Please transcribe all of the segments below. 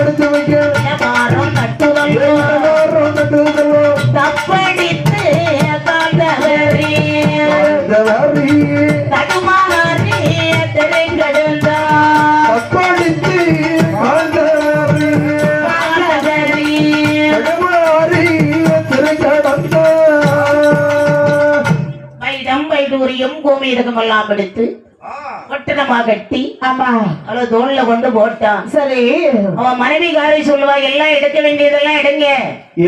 எடுத்து வைக்க மாறம் நட்டுதல் தப்படித்து காந்தவரி தடுமாறி தெருங்கெடுந்தா தப்படித்து காந்தவரி தடுமாறி தெருங்கெடுந்தா வைடம் வைடூரியம் கோமீதகம் எல்லாம் எடுத்து ஒட்டனமா கட்டி ஆமா அவளை தோல்ல கொண்டு போட்டான். சரி அவன் மனைவிகாரி சொல்லுவா எல்லாம் எடுக்க வேண்டியதெல்லாம் எடுங்க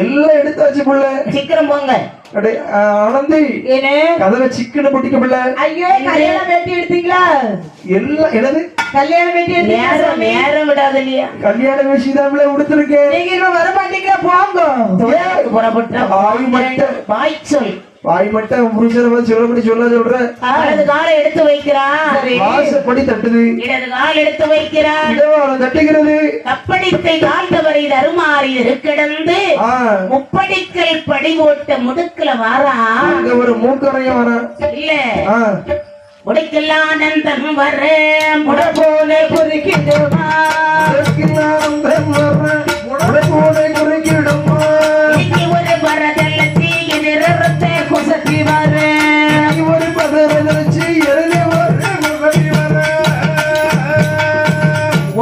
எல்லாம் எடுத்தாச்சு புள்ள சீக்கிரம் போங்க. ஆனந்தி ஏனே கதவை சிக்கன பொட்டிக்க புள்ள ஐயோ கல்யாணம் வேட்டி எடுத்தீங்களா எல்லாம் என்னது கல்யாணம் வேட்டி நேரம் நேரம் விடாது இல்லையா கல்யாண விஷயம்ல உடுத்திருக்கேன் நீங்க இன்னும் வர மாட்டீங்க போங்க புறப்பட்ட வாய் சொல் வாய் மட்டும் புருஷனை சொல்லப்படி சொல்ற இடது காலை எடுத்து வைக்கிறான் வாசப்படி தட்டுது இடது கால் எடுத்து வைக்கிறான் இடவாளம் தட்டுகிறது கப்படித்தை கால்ந்தவரை தருமாறி இருக்கிடந்து முப்படிக்கல் படி போட்ட முடுக்கல வாரான் ஒரு மூக்கரையும் வர இல்ல முடிக்கலாம் ஆனந்தம் வர முட போல குறிக்கிடுமா குறிக்கிடுமா ஒரு பரதல்ல தீய நிறத்தை குசத்தி வர ஒரு பதறச்சி எழுதி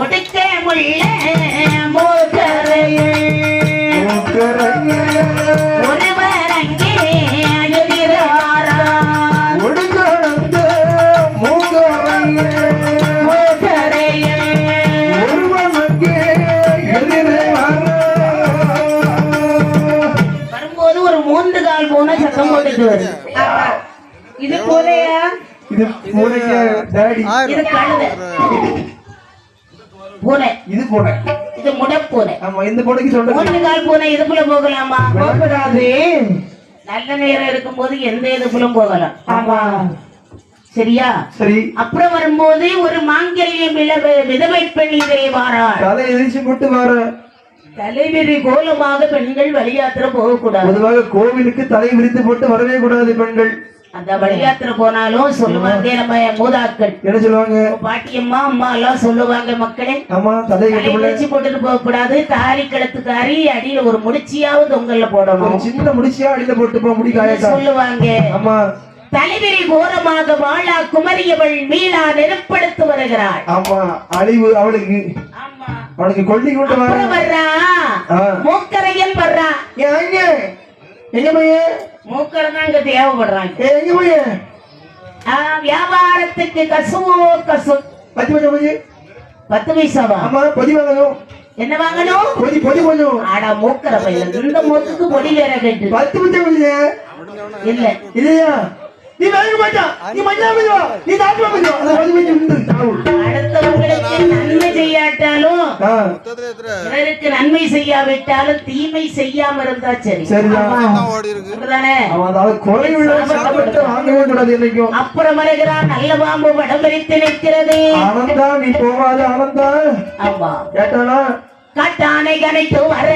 ஒடுக்க முள்ள மூக்கரையே ஒருவர் அங்கே எதிராரான் ஒடுக்க மூக்கரையே ஒருவன் அங்கே வரும்போது ஒரு 3 கால் போன சத்தம் போட்டுட்டு வருது. இது போலையா இது பூனைக்கு டாடி இது கழுதை பூனை இது பூனை இது முடப்பூனை. ஆமா இந்த பூனைக்கு சொல்ற 3 கால் பூனை இதுக்குள்ள போகலாமா? போகக்கூடாது. நல்ல நேரம் இருக்கும்போது எந்த இதுக்குள்ள போகலாம். ஆமா சரியா? சரி. அப்புறம் வரும்போது ஒரு மாங்கல்யம் விதவை பெண் இதை வாராள். தலை எரிச்சு போட்டு வர தலைவிரி கோலமாக பெண்கள் வழியாத்திர போகக்கூடாது. பொதுவாக கோவிலுக்கு தலை விரித்து போட்டு வரவே கூடாது பெண்கள். அந்த வழியாத்திர போனாலும் சொல்லுவாங்க நம்ம மூதாக்கள் என்ன சொல்லுவாங்க பாட்டியம்மா அம்மா எல்லாம் சொல்லுவாங்க மக்களே ஆமா தலை முடிச்சு போட்டுட்டு போக கூடாது. தாரி கழுத்துக்காரி அடியில ஒரு முடிச்சியாவது உங்கள்ல போடணும். சின்ன முடிச்சியா அடியில போட்டு போக முடிக்காய சொல்லுவாங்க. ஆமா தலைவிரி கோரமாக வாழா குமரியவள் மீளா நெருப்படுத்து வருகிறாள். ஆமா அழிவு அவளுக்கு. ஆமா அவளுக்கு கொல்லி கொண்டு வர்றா மூக்கரையன் வர்றா. எங்க பையன் மூக்கரை தான் இங்க தேவைப்படுறாங்க. எங்க பையன் வியாபாரத்துக்கு கசுவோ கசு 10 பைசாவா? ஆமா பொதி வாங்கணும். என்ன வாங்கணும்? பொதி கொஞ்சம். ஆடா மூக்கரை பையன் இந்த மூக்குக்கு பொடி வேற கேட்டு 10 பைசா இல்ல இல்லையா? நீ வாங்க மாட்டா நீ மஞ்சா போய்வா நீ தாட்டு போய்வா அந்த 10 பைசா உண்டு. அடுத்தவங்களுக்கு நன்மை செய்யாட்டாலும் பிறருக்கு நன்மை செய்யாவிட்டாலும் தீமை செய்யாம இருந்தா சரி. சரிதானே? அப்புறம் வருகிறான் நல்ல பாம்பு வடம் பிரித்து நிற்கிறது. ஆனந்தா நீ போவாது ஆனந்தா. ஆமா கேட்டானா காட்டானை கணைத்து வர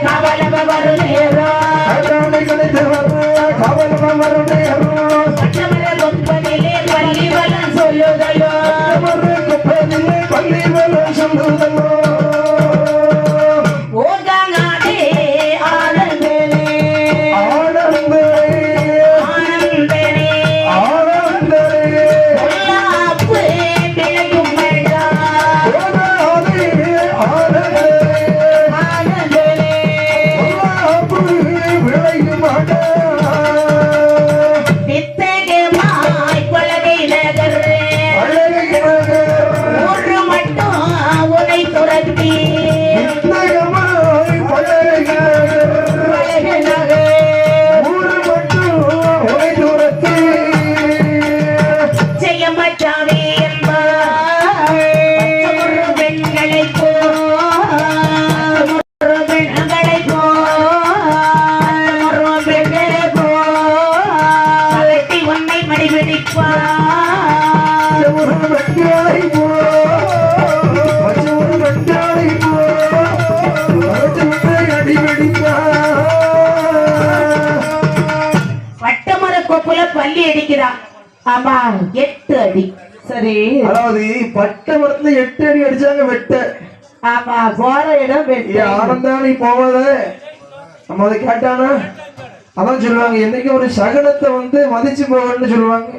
காவலவ வரும் நேரம் காட்டானை கணைத்து வர காவலவ வரும் நேரம் கட்டமர கொப்பனிலே பள்ளி வளம் சொல்லுதலோ கொப்பனிலே பள்ளி வளம் சொல்லுதலோ ஓகாங்காதே ஆனந்தனே ஆனந்தனே ஆனந்தனே ஆனந்தனே பொல்லாப்பு விளையும் மேடா ஓகாதே ஆனந்தனே ஆனந்தனே பொல்லாப்பு விளையும் மேடா நித்தகமாய் பழகை நகர் ஊரு மட்டும் உனை துரத்தி நித்தகமாய் பழகை நகர் ஊரு மட்டும் உனை துரத்தி செய்யமாட்டாவே என்பார் பெண்களை உன்னை மடிபிடிப்பார் வட்டமர கொப்புல பள்ளி அடிக்கிறான். ஆமா 8 அடி. சரி அதாவது பட்டை மரத்துல 8 அடி அடிச்சாங்க வெட்ட ஆமா போற இடம் பெற்று ஆனந்தா நீ போவாத நம்ம அதை கேட்டானா அதான் சொல்லுவாங்க என்னைக்கு ஒரு சகனத்தை வந்து மதிச்சு போகணும்னு சொல்லுவாங்க.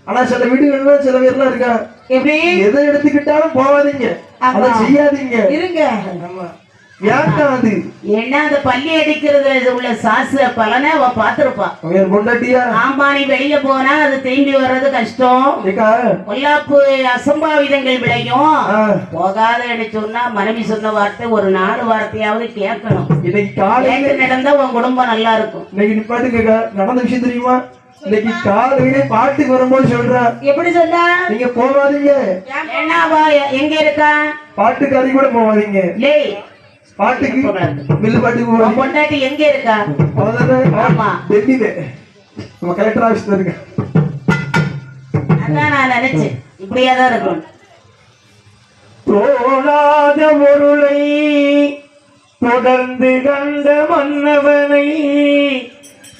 ஆனா சில வீடுகள்ல சில பேர்லாம் இருக்கா எப்படி எதை எடுத்துக்கிட்டாலும் போவாதீங்க, அதை செய்யாதீங்க, இருங்க. ஆமா ஏன்டா அது ஏன்னா அந்த பள்ளி அடிக்கிறதுல உள்ள சாசு பலனை அவ பாத்திருப்பான். அவன் பொண்டாட்டியா ஆமா, நீ வெளிய போனா அது திரும்பி வர்றது கஷ்டம். ஏக்கா பொல்லாப்பு அசம்பாவிதங்கள் விளையும். ஆ, போகாத சொன்னா மனைவி சொன்ன வார்த்தை ஒரு 4 வார்த்தையாவது கேட்கணும். இன்னைக்கு காலையில கேட்டு நடந்தா உன் குடும்பம் நல்லா இருக்கும். இன்னைக்கு நிப்பாட்டுங்க நடந்த விஷயம் தெரியுமா? இன்னைக்கு காலையிலே பாட்டுக்கு வரும்போது சொல்றா எப்படி சொன்னா நீங்க போகாதீங்க, ஏன்னா அவ எங்க இருக்கா? பாட்டுக்காரி கூட போகாதீங்க, லேய், பாட்டுக்கு மில்லு பாட்டுக்கு உன் போகாதீங்க. பொண்டாட்டி எங்க இருக்கா? அவ்வளவுதானே? ஆமா. டெல்லியில நம்ம கலெக்டர் ஆபீஸ்ல இருக்க. அதான் நான் நினைச்சேன் இப்படியாதான் இருக்கும். தோணாத பொருளை தொடர்ந்து கண்ட மன்னவனை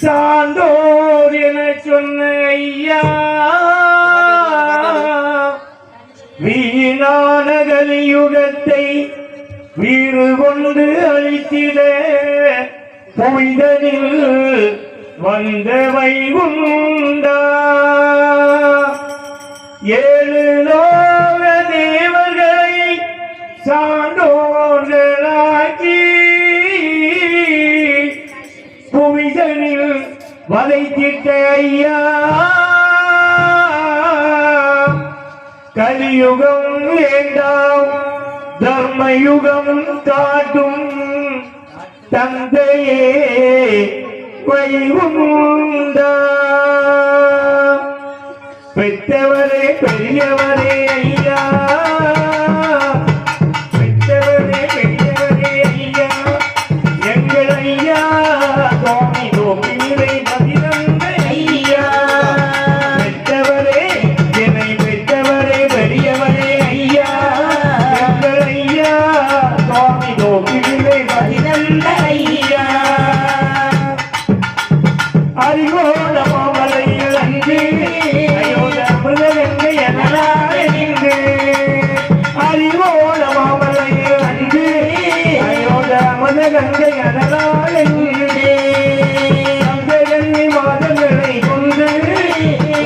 சான்றோர் என சொன்ன ஐயா, வீணான கலியுகத்தை வீறு கொண்டு அழித்திட புவிதனில் வந்த வைகுண்டா, 7 லோக தேவர்களை சான்றோர்களாக்கி புவிதனில் வதைத்திட்ட ஐயா, கலியுகம் வேண்டாம் தர்மயுகம் காட்டும் தந்தையே வைகுண்டா, பெற்றவரே பெரியவரே ஐயா, பெற்றவரே பெரியவரே ஐயா, எங்கள் ஐயா சுவாமி கோபிலை பதினந்த ஐயா, பெற்றவரே என்னை பெற்றவரே பெரியவரே ஐயா, எங்கள் ஐயா சுவாமி கோபிலை பதினந்த ஐயா, அறிவோட மாமலையில் அன்று அயோத மிருதகங்கை எனலாக நின்று, அறிவோட மாமலையில் அன்று அயோத மிருதகங்கை எனலாக நின்று, அங்ககன்னி மாதங்களை கொண்டு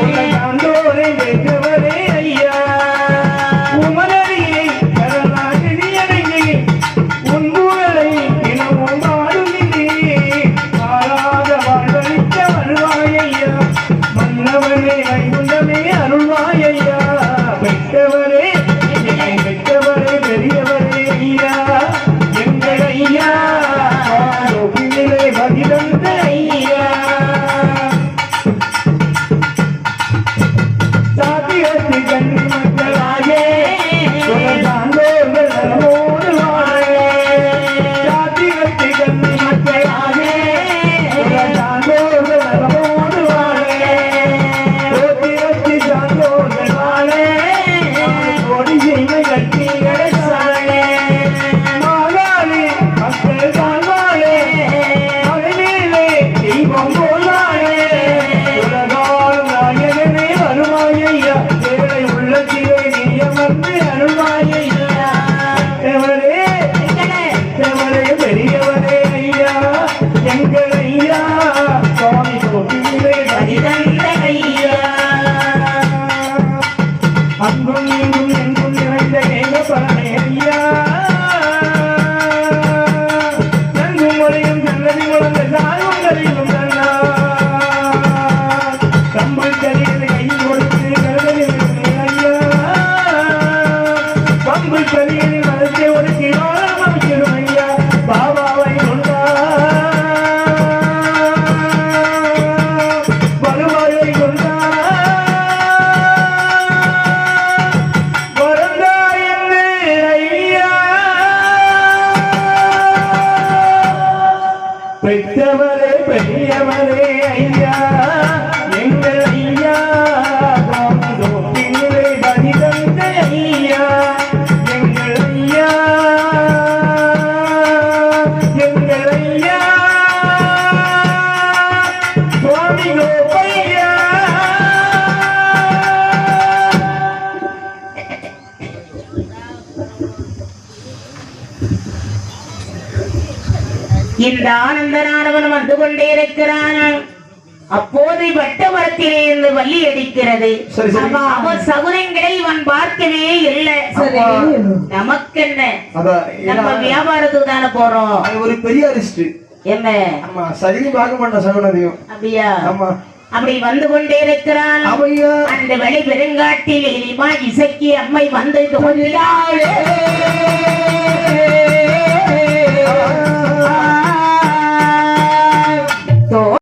உலகாண்டோரை வெற்றவரே ஐயா, உமரடியை கரலாகி அடங்கி உன் புகழை தினமும் பாடுகிறேன், மாறாத வாழ்வழித்த வருவாயையா, மன்னவனே வைகுண்டமே அருள்வாயையா, பெற்றவரே என்னை பெற்றவரே பெரியவரே ஐயா, எங்கள் ஐயா கோவிலே பதிலந்த ஐயா, சாத்தியத்து கண்ணி மக்களாகே சான்றோர்கள் நலமோடு வாழே, சாத்தியத்து கண்ணி மக்களாகே சான்றோர்கள் நலமோடு வாழே, கோத்திரத்து சான்றோர்கள் வாழே, கொடி செய்மை கட்டிகளை சாழே, மாகாளி மக்கள் தாழ்வாழே, மகளிலே தெய்வம் போலாழே, உலகால் நாயகனே வருவாயையா, ஏழை உள்ளத்திலே நீயமர்ந்து அருள்வாயையா, பெற்றவரே பெற்றவரே பெரியவரே ஐயா, எங்கள் ஐயா சுவாமி கோவிலே பதினந்த ஐயா, அன்பும் இங்கும் எங்கும் நிறைந்த ஏக பரமே ஐயா, நன்கும் முறையும் சன்னதி முழங்க சாயங்களிலும் தன்னா, கம்பல் கலிகளை கையில் கொடுத்து கருதலில் ஐயா, கம்பல் கலிகளில் மனத்தை ஒடுக்கி வாழம் அமைச்சிடும் ஐயா, பாபாவை கொண்டா வருவாயை கொண்டா வரந்தாயங்கே ஐயா, பெற்றவரே பெரியவரே ஐயா, எங்கள் ஐயா கோவிலே பதினந்த ஐயா, எங்கள் ஐயா எங்கள் ஐயா சுவாமி கோபையா. இந்த ஆனந்தனானவன் வந்து கொண்டே இருக்கிறான். அப்போது வட்டமரத்திலே இருந்து வள்ளி அடிக்கிறது. சரி, சரி. அவன் சகுனங்களை இவன் பார்க்கவே இல்லை. சரி. நமக்கு என்ன, அதான் நம்ம வியாபாரத்துக்கு தானே போறோம். அது ஒரு பெரிய அரிஸ்ட். என்ன ஆமா, சரி பார்க்க மாட்டேன் சகுனதையும். அப்படியா? ஆமா. அப்படி வந்து கொண்டே இருக்கிறான். அவையா அந்த வெளி பெருங்காட்டில் இனிமா இசைக்கு அம்மை வந்து தோன்றினாளே.